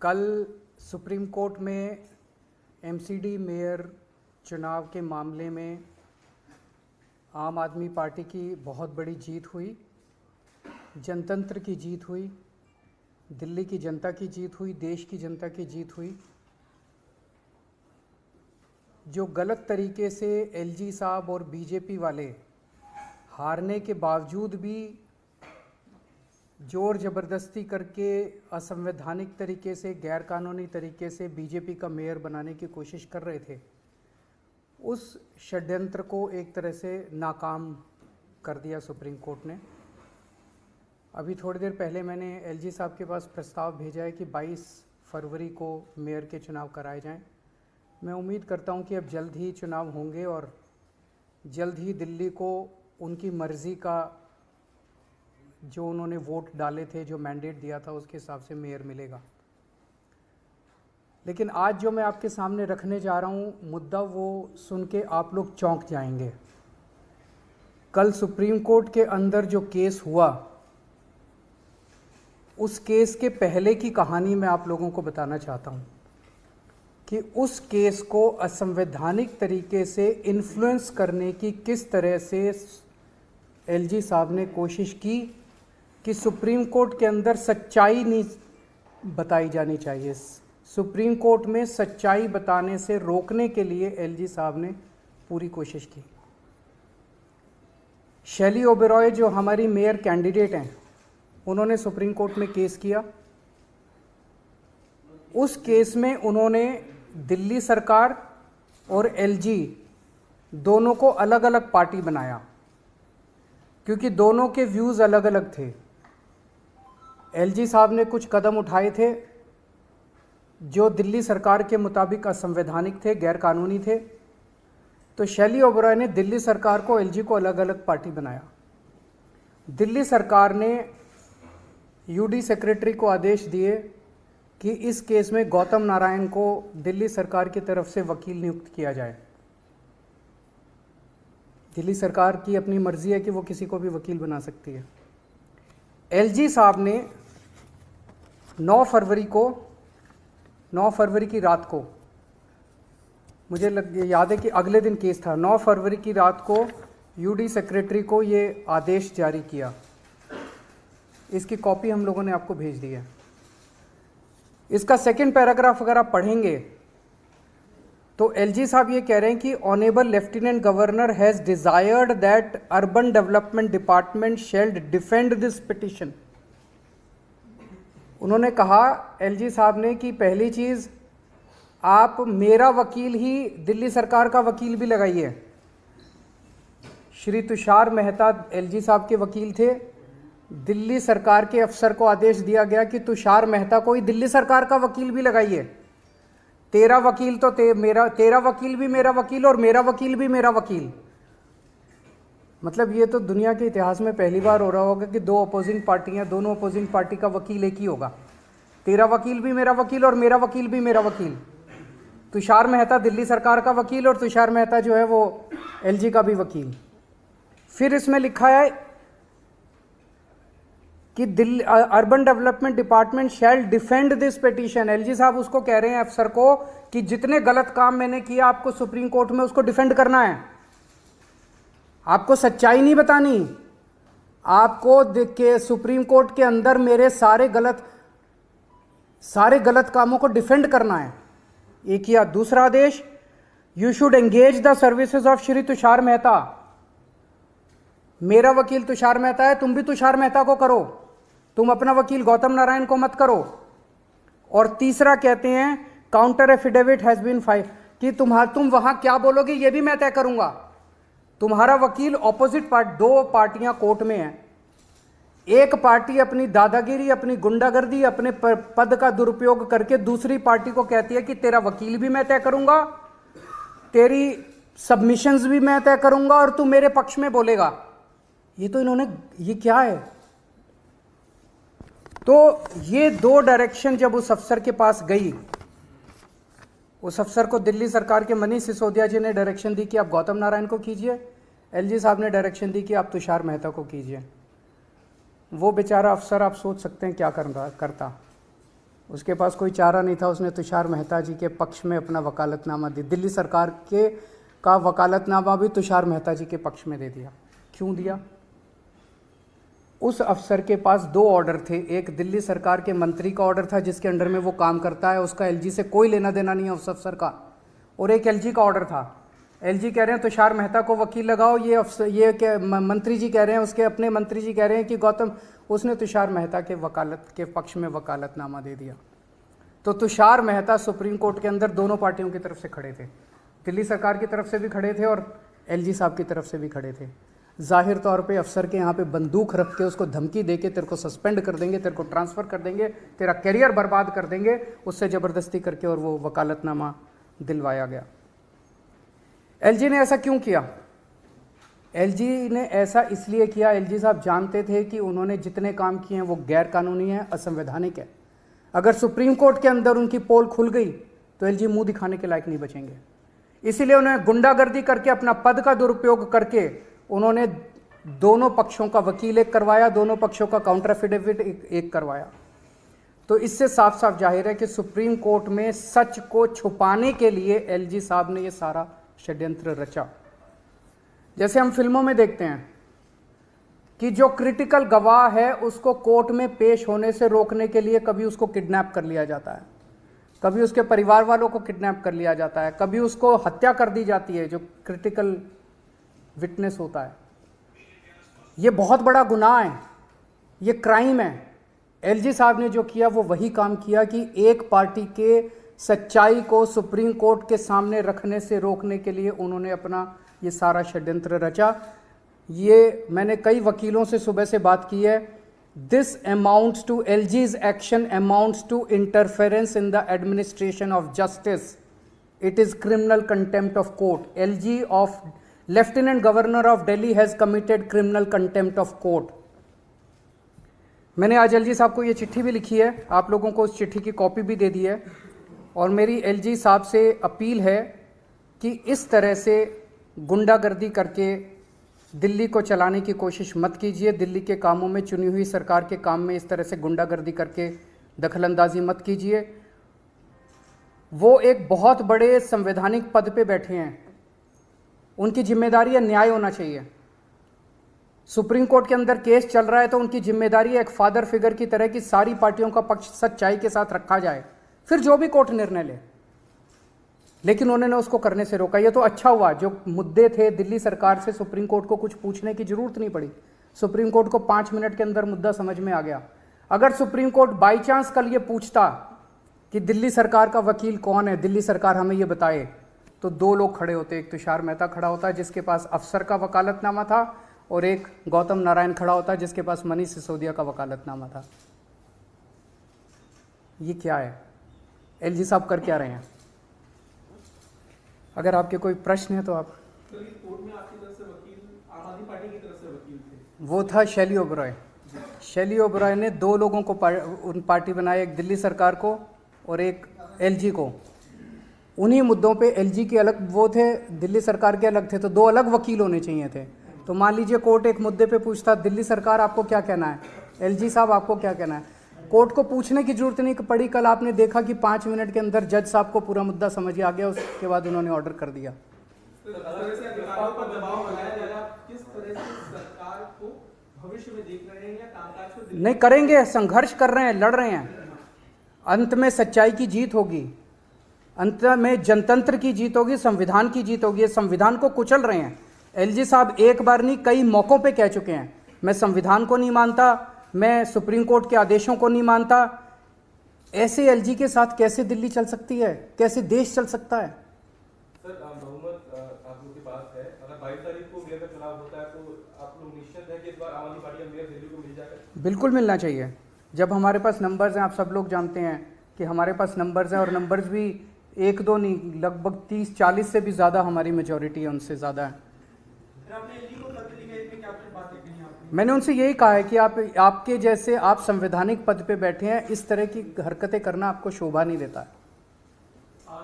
कल supreme court में MCD mayor चुनाव के मामले में आम आदमी पार्टी की बहुत बड़ी जीत हुई, जनतंत्र की जीत हुई, दिल्ली की जनता की जीत हुई, देश की जनता की जीत हुई। जो गलत तरीके से एलजी साहब और बीजेपी वाले हारने के बावजूद भी जोर ज़बरदस्ती करके असंवैधानिक तरीके से, गैरकानूनी तरीके से बीजेपी का मेयर बनाने की कोशिश कर रहे थे, उस षड्यंत्र को एक तरह से नाकाम कर दिया सुप्रीम कोर्ट ने। अभी थोड़ी देर पहले मैंने एलजी साहब के पास प्रस्ताव भेजा है कि 22 फरवरी को मेयर के चुनाव कराए जाएं। मैं उम्मीद करता हूं कि अब जल्द ही चुनाव होंगे और जल्द ही दिल्ली को उनकी मर्ज़ी का, जो उन्होंने वोट डाले थे, जो मैंडेट दिया था, उसके हिसाब से मेयर मिलेगा। लेकिन आज जो मैं आपके सामने रखने जा रहा हूँ मुद्दा, वो सुन के आप लोग चौंक जाएंगे। कल सुप्रीम कोर्ट के अंदर जो केस हुआ, उस केस के पहले की कहानी मैं आप लोगों को बताना चाहता हूँ कि उस केस को असंवैधानिक तरीके से इन्फ्लुएंस करने की किस तरह से एलजी साहब ने कोशिश की कि सुप्रीम कोर्ट के अंदर सच्चाई नहीं बताई जानी चाहिए। सुप्रीम कोर्ट में सच्चाई बताने से रोकने के लिए एलजी साहब ने पूरी कोशिश की। शैली ओबेरॉय जो हमारी मेयर कैंडिडेट हैं, उन्होंने सुप्रीम कोर्ट में केस किया। उस केस में उन्होंने दिल्ली सरकार और एलजी दोनों को अलग अलग पार्टी बनाया, क्योंकि दोनों के व्यूज़ अलग अलग थे। एलजी साहब ने कुछ कदम उठाए थे जो दिल्ली सरकार के मुताबिक असंवैधानिक थे, गैरकानूनी थे। तो शैली ओबेरॉय ने दिल्ली सरकार को, एलजी को अलग अलग पार्टी बनाया। दिल्ली सरकार ने यूडी सेक्रेटरी को आदेश दिए कि इस केस में गौतम नारायण को दिल्ली सरकार की तरफ से वकील नियुक्त किया जाए। दिल्ली सरकार की अपनी मर्जी है कि वो किसी को भी वकील बना सकती है। एलजी साहब ने 9 फरवरी की रात को, मुझे याद है कि अगले दिन केस था, 9 फरवरी की रात को यूडी सेक्रेटरी को ये आदेश जारी किया। इसकी कॉपी हम लोगों ने आपको भेज दी है। इसका सेकंड पैराग्राफ अगर आप पढ़ेंगे तो एलजी साहब ये कह रहे हैं कि honourable lieutenant governor has desired that urban development department shall defend this petition. उन्होंने कहा, एलजी साहब ने, कि पहली चीज़, आप मेरा वकील ही दिल्ली सरकार का वकील भी लगाइए। श्री तुषार मेहता एलजी साहब के वकील थे। दिल्ली सरकार के अफसर को आदेश दिया गया कि तुषार मेहता को ही दिल्ली सरकार का वकील भी लगाइए। तेरा वकील तो तेरा वकील भी मेरा वकील और मेरा वकील भी मेरा वकील। मतलब ये तो दुनिया के इतिहास में पहली बार हो रहा होगा कि दो अपोजिंग पार्टियां, दोनों अपोजिंग पार्टी का वकील एक ही होगा। तेरा वकील भी मेरा वकील और मेरा वकील भी मेरा वकील। तुषार मेहता दिल्ली सरकार का वकील और तुषार मेहता जो है वो एलजी का भी वकील। फिर इसमें लिखा है कि Delhi urban development department shall defend this petition. LG साहब उसको कह रहे हैं, अफसर को, कि जितने गलत काम मैंने किया आपको सुप्रीम कोर्ट में उसको डिफेंड करना है। आपको सच्चाई नहीं बतानी, आपको के सुप्रीम कोर्ट के अंदर मेरे सारे गलत कामों को डिफेंड करना है। एक या दूसरा आदेश, you should engage the services of Shri Tushar Mehta. मेरा वकील तुषार मेहता है, तुम भी तुषार मेहता को करो, तुम अपना वकील गौतम नारायण को मत करो। और तीसरा कहते हैं, counter affidavit has been file, कि तुम वहां क्या बोलोगे ये भी मैं तय करूंगा। तुम्हारा वकील ऑपोजिट पार्टी, दो पार्टियां कोर्ट में हैं। एक पार्टी अपनी दादागिरी, अपनी गुंडागर्दी, अपने पद का दुरुपयोग करके दूसरी पार्टी को कहती है कि तेरा वकील भी मैं तय करूंगा, तेरी सबमिशंस भी मैं तय करूंगा और तू मेरे पक्ष में बोलेगा। ये तो इन्होंने, ये क्या है? तो ये दो डायरेक्शन जब उस अफसर के पास गई, उस अफसर को दिल्ली सरकार के मनीष सिसोदिया जी ने डायरेक्शन दी कि आप गौतम नारायण को कीजिए, एलजी साहब ने डायरेक्शन दी कि आप तुषार मेहता को कीजिए। वो बेचारा अफसर, आप सोच सकते हैं क्या करता। उसके पास कोई चारा नहीं था, उसने तुषार मेहता जी के पक्ष में अपना वकालतनामा दी। दिल्ली सरकार के का वकालतनामा भी तुषार मेहता जी के पक्ष में दे दिया। क्यों दिया? उस अफसर के पास दो ऑर्डर थे, एक दिल्ली सरकार के मंत्री का ऑर्डर था जिसके अंडर में वो काम करता है, उसका एलजी से कोई लेना देना नहीं है उस अफसर का, और एक एलजी का ऑर्डर था। एलजी कह रहे हैं तुषार मेहता को वकील लगाओ, ये अफसर ये क्या मंत्री जी कह रहे हैं, उसके अपने मंत्री जी कह रहे हैं कि गौतम, उसने तुषार मेहता के वकालत के पक्ष में वकालतनामा दे दिया। तो तुषार मेहता सुप्रीम कोर्ट के अंदर दोनों पार्टियों की तरफ से खड़े थे, दिल्ली सरकार की तरफ से भी खड़े थे और एलजी साहब की तरफ से भी खड़े थे। जाहिर तौर पे अफसर के यहाँ पे बंदूक रख के उसको धमकी दे के तेरे को सस्पेंड कर देंगे, तेरे को ट्रांसफ़र कर देंगे, तेरा करियर बर्बाद कर देंगे, उससे ज़बरदस्ती करके और वो वकालतनामा दिलवाया गया। एलजी ने ऐसा क्यों किया? एलजी ने ऐसा इसलिए किया, एलजी साहब जानते थे कि उन्होंने जितने काम किए हैं वो गैर कानूनी है, असंवैधानिक है। अगर सुप्रीम कोर्ट के अंदर उनकी पोल खुल गई तो एलजी मुंह दिखाने के लायक नहीं बचेंगे। इसीलिए उन्होंने गुंडागर्दी करके, अपना पद का दुरुपयोग करके उन्होंने दोनों पक्षों का वकील एक करवाया, दोनों पक्षों का काउंटर एफिडेविट एक करवाया। तो इससे साफ साफ जाहिर है कि सुप्रीम कोर्ट में सच को छुपाने के लिए एलजी साहब ने ये सारा षड्यंत्र रचा। जैसे हम फिल्मों में देखते हैं कि जो क्रिटिकल गवाह है उसको कोर्ट में पेश होने से रोकने के लिए कभी उसको किडनैप कर लिया जाता है, कभी उसके परिवार वालों को किडनैप कर लिया जाता है, कभी उसको हत्या कर दी जाती है जो क्रिटिकल विटनेस होता है। ये बहुत बड़ा गुनाह है, ये क्राइम है। एलजी साहब ने जो किया वो वही काम किया कि एक पार्टी के सच्चाई को सुप्रीम कोर्ट के सामने रखने से रोकने के लिए उन्होंने अपना ये सारा षड्यंत्र रचा। ये मैंने कई वकीलों से सुबह से बात की है। This amounts to LG's action amounts to interference in the administration of justice. It is criminal contempt of court. LG of lieutenant governor of Delhi has committed criminal contempt of court. मैंने आज एलजी साहब को ये चिट्ठी भी लिखी है, आप लोगों को उस चिट्ठी की कॉपी भी दे दी है, और मेरी एलजी साहब से अपील है कि इस तरह से गुंडागर्दी करके दिल्ली को चलाने की कोशिश मत कीजिए। दिल्ली के कामों में, चुनी हुई सरकार के काम में इस तरह से गुंडागर्दी करके दखलंदाजी मत कीजिए। वो एक बहुत बड़े संवैधानिक पद पे बैठे हैं, उनकी जिम्मेदारी है न्याय होना चाहिए। सुप्रीम कोर्ट के अंदर केस चल रहा है तो उनकी जिम्मेदारी है एक फादर फिगर की तरह कि सारी पार्टियों का पक्ष सच्चाई के साथ रखा जाए, फिर जो भी कोर्ट निर्णय ले। लेकिन उन्होंने उसको करने से रोका। ये तो अच्छा हुआ, जो मुद्दे थे दिल्ली सरकार से सुप्रीम कोर्ट को कुछ पूछने की जरूरत नहीं पड़ी। सुप्रीम कोर्ट को 5 मिनट के अंदर मुद्दा समझ में आ गया। अगर सुप्रीम कोर्ट बाई चांस कल ये पूछता कि दिल्ली सरकार का वकील कौन है, दिल्ली सरकार हमें ये बताए, तो 2 लोग खड़े होते। एक तुषार मेहता खड़ा होता जिसके पास अफसर का वकालतनामा था, और एक गौतम नारायण खड़ा होता जिसके पास मनीष सिसोदिया का वकालतनामा था। ये क्या है? एलजी साहब कर क्या रहे हैं? अगर आपके कोई प्रश्न है तो आप। तो इस कोर्ट में आपकी तरफ से वकील, आम आदमी पार्टी की तरफ से वकील थे? वो था शैली ओबरॉय। शैली ओबरॉय ने 2 लोगों को पार्टी बनाई, एक दिल्ली सरकार को और एक एलजी को। उन्हीं मुद्दों पे एलजी के अलग वो थे, दिल्ली सरकार के अलग थे, तो 2 अलग वकील होने चाहिए थे। तो मान लीजिए कोर्ट एक मुद्दे पे पूछता, दिल्ली सरकार आपको क्या कहना है, एलजी साहब आपको क्या कहना है। कोर्ट को पूछने की जरूरत नहीं पड़ी। कल आपने देखा कि 5 मिनट के अंदर जज साहब को पूरा मुद्दा समझ आ गया, उसके बाद उन्होंने ऑर्डर कर दिया। नहीं करेंगे, संघर्ष कर रहे हैं, लड़ रहे हैं। अंत में सच्चाई की जीत होगी, अंत में जनतंत्र की जीत होगी, संविधान की जीत होगी। संविधान को कुचल रहे हैं एलजी साहब, एक बार नहीं कई मौकों पे कह चुके हैं, मैं संविधान को नहीं मानता, मैं सुप्रीम कोर्ट के आदेशों को नहीं मानता। ऐसे एलजी के साथ कैसे दिल्ली चल सकती है, कैसे देश चल सकता है? सर, बहुमत आप लोग के पास है, अगर 22 तारीख को मेयर का चुनाव होता है तो आप लोग निश्चित है कि इस बार आम आदमी पार्टी का मेयर दिल्ली को मिल जाएगा? बिल्कुल मिलना चाहिए। जब हमारे पास नंबर्स हैं, आप सब लोग जानते हैं कि हमारे पास नंबर्स हैं, और नंबर्स भी 1-2 नहीं, लगभग 30-40 से भी ज़्यादा हमारी मेजॉरिटी है, उनसे ज़्यादा है। मैंने उनसे यही कहा है कि आपके जैसे, आप संवैधानिक पद पे बैठे हैं, इस तरह की हरकतें करना आपको शोभा नहीं देता है।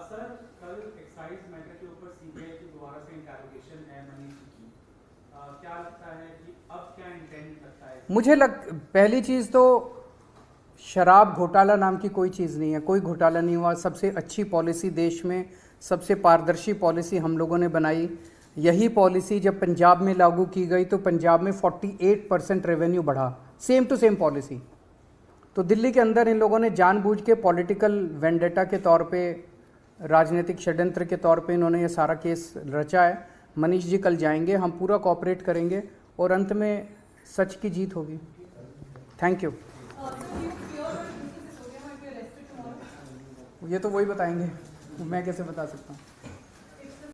सर, कल एक्साइज मैटर के ऊपर सीबीआई की दोबारा से इंटरोगेशन है मनीष जी की, क्या लगता है कि अब क्या इंटेंट लगता है? मुझे पहली चीज़ तो शराब घोटाला नाम की कोई चीज़ नहीं है, कोई घोटाला नहीं हुआ। सबसे अच्छी पॉलिसी देश में, सबसे पारदर्शी पॉलिसी हम लोगों ने बनाई। यही पॉलिसी जब पंजाब में लागू की गई तो पंजाब में 48% रेवेन्यू बढ़ा, सेम टू सेम पॉलिसी। तो दिल्ली के अंदर इन लोगों ने जानबूझ के पॉलिटिकल वेंडेटा के तौर पे, राजनीतिक षड्यंत्र के तौर पे इन्होंने ये सारा केस रचा है। मनीष जी कल जाएंगे, हम पूरा कोऑपरेट करेंगे और अंत में सच की जीत होगी। Thank you. ये तो वही बताएंगे, मैं कैसे बता सकता हूँ।